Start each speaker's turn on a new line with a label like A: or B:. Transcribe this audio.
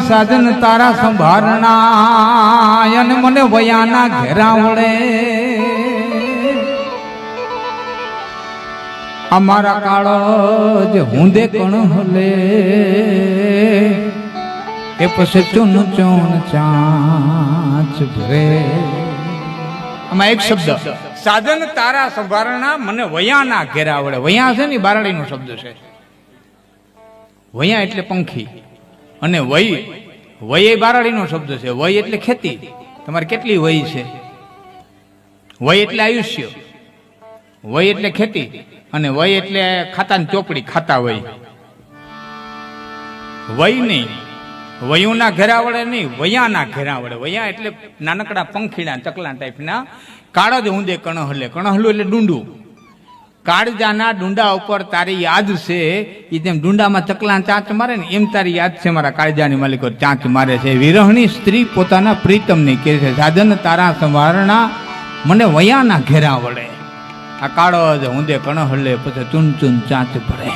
A: સાજન તારા સંભારણા અને મને વયાના ઘેરા વળે અમારા કાળો જ હુંદે કણ હલે એ પછી ચૂન ચૂન ચાંચ ભરે. આમાં એક શબ્દ સાજન તારા સંભારણા મને વયાના ઘેરા વળે. વયા છે ને બારડીનો શબ્દ છે. વયા એટલે પંખી અને વય બારડીનો શબ્દ છે. વય એટલે ખેતી. તમારે કેટલી વય છે? વય એટલે આયુષ્ય, વય એટલે ખેતી અને વય એટલે ખાતાની ચોપડી, ખાતા વય. વય નહીં, વયુના ઘેરા વડે નહીં, વયાના ઘેરા વડે. વયા એટલે નાનકડા પંખીડા ચકલા ટાઈપના. કાળો જ ઊંધે કણહલે. કણહલું એટલે ડુંડું. કાળજાના ડુંડા ઉપર તારી યાદ છે. એ જેમ ડુંડામાં ચકલા ચાંચ મારે ને એમ તારી યાદ છે મારા કાળજાની માલિકો ચાંચ મારે છે. વિરહણી સ્ત્રી પોતાના પ્રીતમને કહે છે સાજન તારા સંવારણા મને વયાના ઘેરા વડે. આ કાળો જ ઊંધે કણહલે પછી ચૂન ચૂન ચાંચ ભરે.